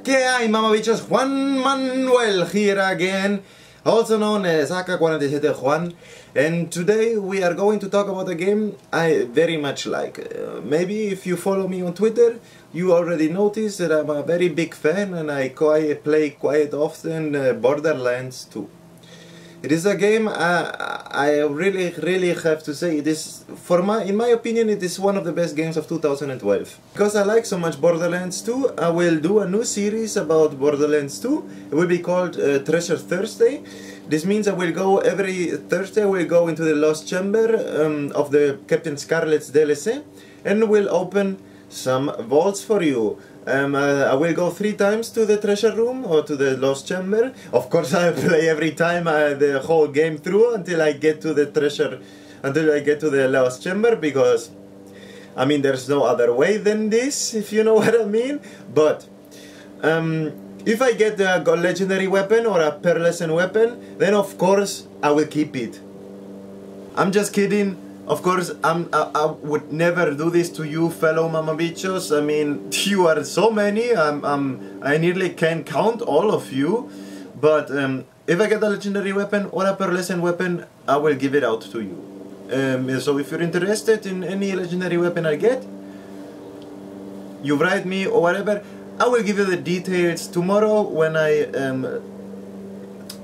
¿Qué hay, mamabichos? Juan Manuel here again, also known as AK47Juan, and today we are going to talk about a game I very much like. Maybe if you follow me on Twitter, you already noticed that I'm a very big fan and I play quite often Borderlands 2. It is a game I really have to say it is, in my opinion, it is one of the best games of 2012. Because I like so much Borderlands 2, I will do a new series about Borderlands 2. It will be called Treasure Thursday. This means I will go every Thursday, I will go into the Lost Chamber of the Captain Scarlet's DLC and will open some vaults for you. I will go 3 times to the treasure room or to the Lost Chamber. Of course I play every time the whole game through until I get to the treasure, until I get to the Lost Chamber, because I mean there's no other way than this, if you know what I mean. But if I get a legendary weapon or a pearlescent weapon, then of course I will keep it. I'm just kidding. Of course, I would never do this to you, fellow mamabichos. I mean, you are so many. I nearly can't count all of you. But if I get a legendary weapon or a pearlescent weapon, I will give it out to you. So if you're interested in any legendary weapon I get, you write me or whatever. I will give you the details tomorrow when I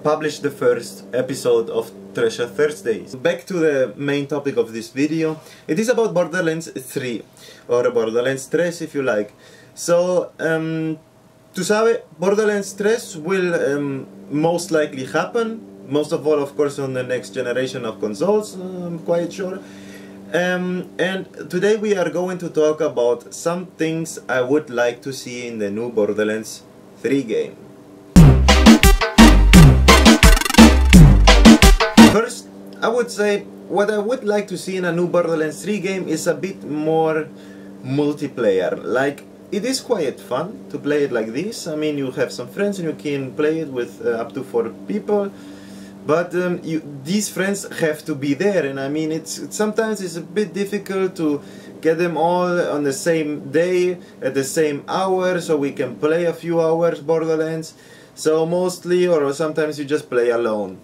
publish the first episode of Treasure Thursdays. Back to the main topic of this video. It is about Borderlands 3 or Borderlands 3 if you like. So, tú sabes, Borderlands 3 will most likely happen. Most of all, of course, on the next generation of consoles, I'm quite sure. And today we are going to talk about some things I would like to see in the new Borderlands 3 game. First, I would say what I would like to see in a new Borderlands 3 game is a bit more multiplayer. Like, it is quite fun to play it like this. I mean, you have some friends and you can play it with up to 4 people. But these friends have to be there, and I mean, sometimes it's a bit difficult to get them all on the same day at the same hour, so we can play a few hours Borderlands. So mostly, or sometimes you just play alone.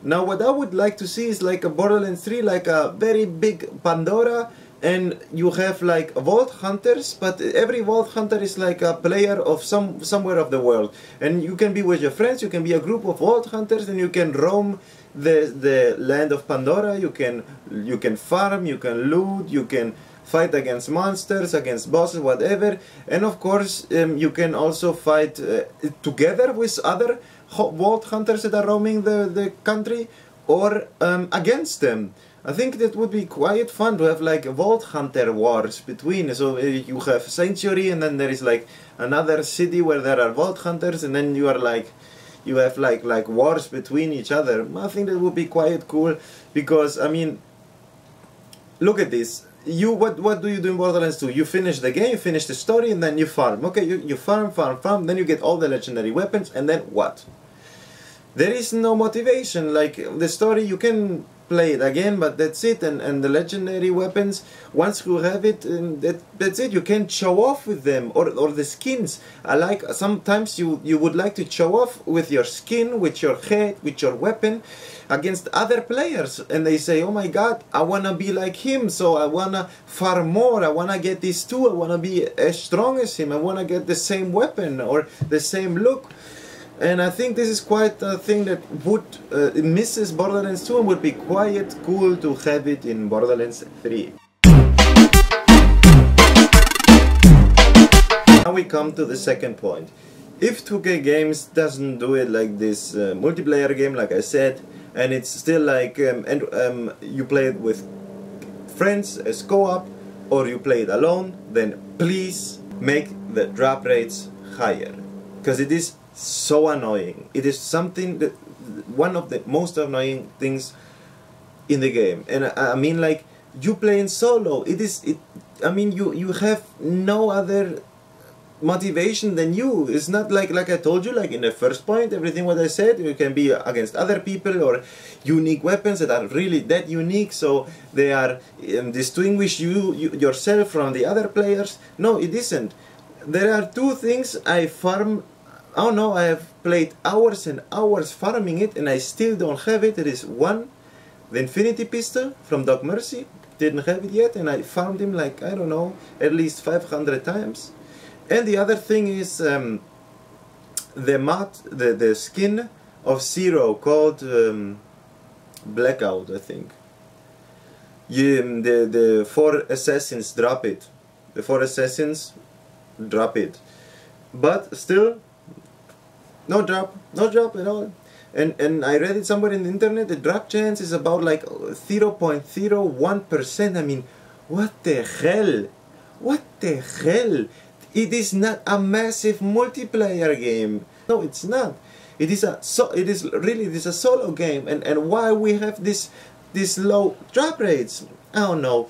Now what I would like to see is like a Borderlands 3, like a very big Pandora, and you have like Vault Hunters, but every Vault Hunter is like a player of somewhere of the world. And you can be with your friends, you can be a group of Vault Hunters, and you can roam the land of Pandora. You can farm, you can loot, you can fight against monsters, against bosses, whatever. And of course you can also fight together with other Vault Hunters that are roaming the country, or against them. I think that would be quite fun to have like Vault Hunter wars between. So you have Sanctuary, and then there is like another city where there are Vault Hunters, and then you have like wars between each other. I think that would be quite cool, because I mean, look at this. What do you do in Borderlands 2? You finish the game, you finish the story, and then you farm. Okay, you farm, then you get all the legendary weapons, and then what? There is no motivation. Like, the story, you can play it again, but that's it. And the legendary weapons, once you have it, that's it. You can show off with them, or the skins. I like, sometimes you would like to show off with your skin, with your head, with your weapon, against other players, and they say, oh my god, I wanna be like him, so I wanna farm more, I wanna get this too, I wanna be as strong as him, I wanna get the same weapon or the same look. And I think this is quite a thing that would misses Borderlands 2 and would be quite cool to have it in Borderlands 3. Now we come to the second point. If 2K Games doesn't do it like this multiplayer game, like I said, and it's still like, you play it with friends as co-op, or you play it alone, then please make the drop rates higher. Because it is so annoying. It is something that, one of the most annoying things in the game. And I mean, like, you play in solo. I mean, you have no other motivation than you. It's not like I told you, like in the first point, everything what I said, you can be against other people, or unique weapons that are really that unique, so they are distinguish you yourself from the other players. No, it isn't. There are 2 things I farm I don't know, I have played hours and hours farming it and I still don't have it. It is one, the Infinity Pistol from Doc Mercy, didn't have it yet, and I farmed him like, I don't know, at least 500 times. And the other thing is the skin of Zero called Blackout, I think. The 4 assassins drop it. The 4 assassins drop it. But still, no drop at all. And I read it somewhere in the internet, the drop chance is about like 0.01%. I mean, what the hell? What the hell? It is not a massive multiplayer game. No, it's not. It is a solo game, and why we have this low drop rates? I don't know.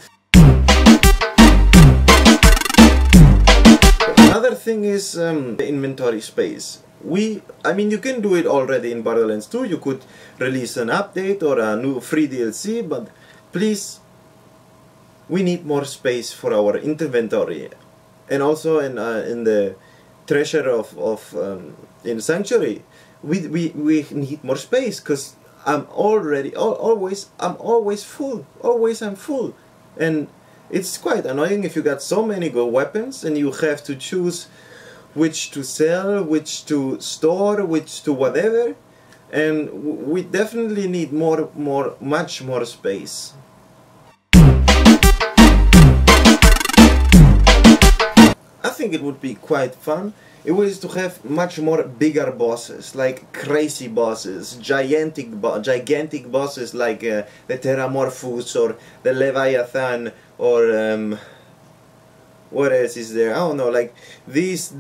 Another thing is the inventory space. I mean, you can do it already in Borderlands 2. You could release an update or a new free DLC, but please, we need more space for our inventory. And also in the treasure in Sanctuary, we need more space, because I'm always full. Always I'm full, and it's quite annoying if you got so many good weapons and you have to choose which to sell, which to store, which to whatever, and we definitely need much more space. I think it would be quite fun. It was to have much more bigger bosses, like crazy bosses, gigantic bosses like the Terramorphous or the Leviathan, or what else is there? I don't know, like these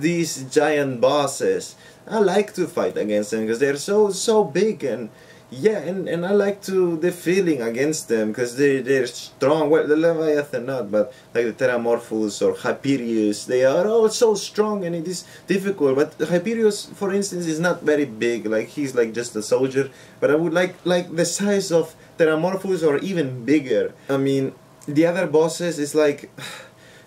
giant bosses. I like to fight against them because they're so big, and yeah, and I like the feeling against them because they're strong. Well, the Leviathan not, but like the Terramorphous or Hyperius, they are all so strong, and it is difficult. But Hyperius, for instance, is not very big. Like he's like just a soldier. But I would like the size of Terramorphous or even bigger. I mean, the other bosses is like,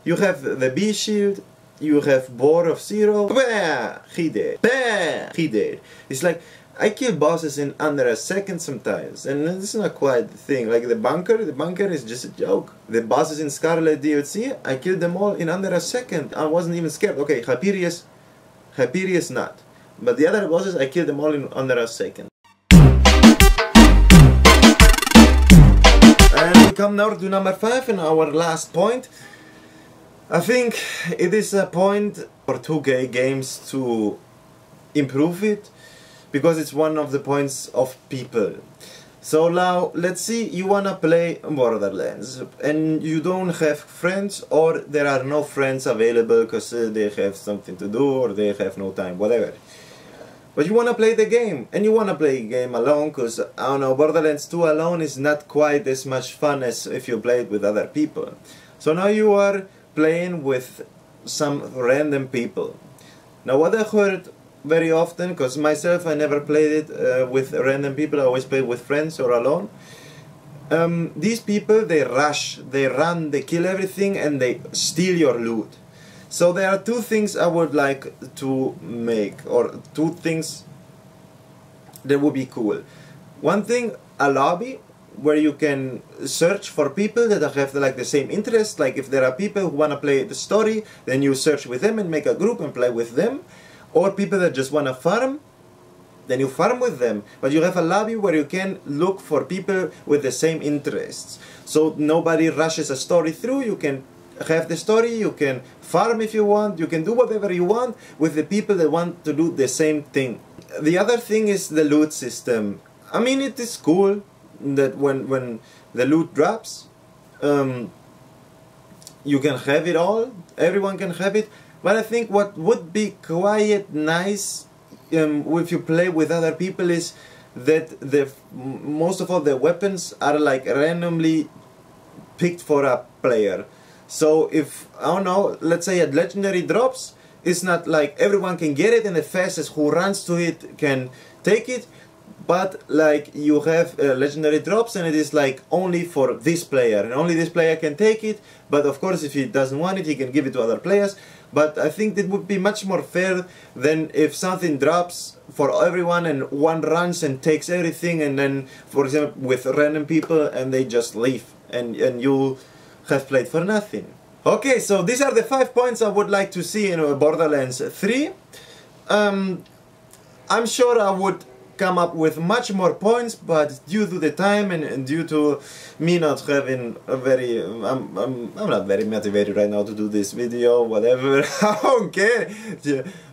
you have the B shield, you have Boar of Zero. Bah, he dead. Bah, he dead. It's like, I kill bosses in under a second sometimes, and it's not quite the thing. Like the bunker is just a joke. The bosses in Scarlet DLC, I killed them all in under a second. I wasn't even scared. Okay, Hyperius not. But the other bosses, I killed them all in under a second. And we come now to number 5 and our last point. I think it is a point for 2K games to improve it, because it's one of the points of people. So now, let's see, you wanna play Borderlands and you don't have friends, or there are no friends available because they have something to do or they have no time, whatever. But you wanna play the game, and you wanna play a game alone, because, I don't know, Borderlands 2 alone is not quite as much fun as if you play it with other people. So now you are playing with some random people. Now what I heard very often, because myself I never played it with random people, I always played with friends or alone. These people, they rush, they run, they kill everything, and they steal your loot. So there are two things I would like to make, or two things that would be cool. One thing, a lobby where you can search for people that have like the same interest. Like if there are people who want to play the story, then you search with them and make a group and play with them. Or people that just want to farm, then you farm with them. But you have a lobby where you can look for people with the same interests. So nobody rushes a story through. You can have the story, you can farm if you want, you can do whatever you want with the people that want to do the same thing. The other thing is the loot system. I mean, it is cool that when the loot drops, you can have it all, everyone can have it. But I think what would be quite nice if you play with other people is that most of all the weapons are like randomly picked for a player. So if, I don't know, let's say a legendary drops, it's not like everyone can get it and the fastest who runs to it can take it, but like you have legendary drops and it is like only for this player and only this player can take it. But of course if he doesn't want it, he can give it to other players. but I think it would be much more fair than if something drops for everyone and one runs and takes everything, and then, for example, with random people, and they just leave, and you have played for nothing. Okay, so these are the 5 points I would like to see in Borderlands 3. I'm sure I would come up with much more points, but due to the time and due to me not having a very I'm not very motivated right now to do this video, whatever. I don't care,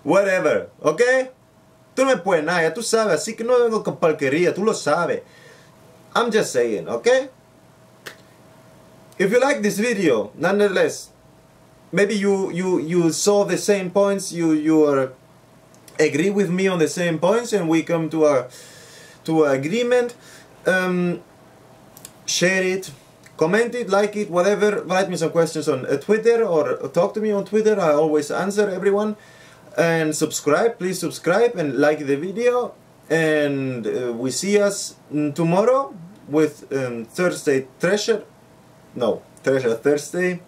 whatever, okay? Tú no me puedes nada, ya tú sabes, así que no vengo con porquería, tú lo sabes. I'm just saying, okay? If you like this video, nonetheless, maybe you saw the same points, you are agree with me on the same points, and we come to an agreement. Share it, comment it, like it, whatever. Write me some questions on Twitter, or talk to me on Twitter. I always answer everyone. And subscribe, please subscribe and like the video. And we see us tomorrow with Thursday Treasure. No, Treasure Thursday.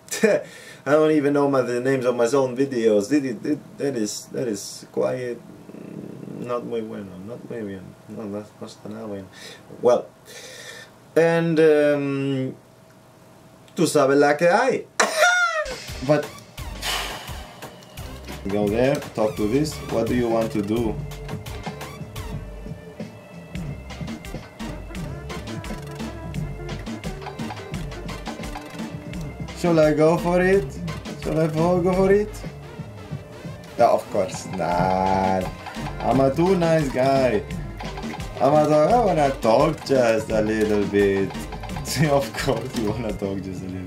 I don't even know the names of my own videos. That is quite not muy bueno, not muy bien. No está nada bueno. Well, and tú sabes la que hay. But go there, talk to this. What do you want to do? Shall I go for it? Shall I go for it? Yeah, of course not. I'm a too nice guy. I wanna talk just a little bit. Of course you wanna talk just a little bit.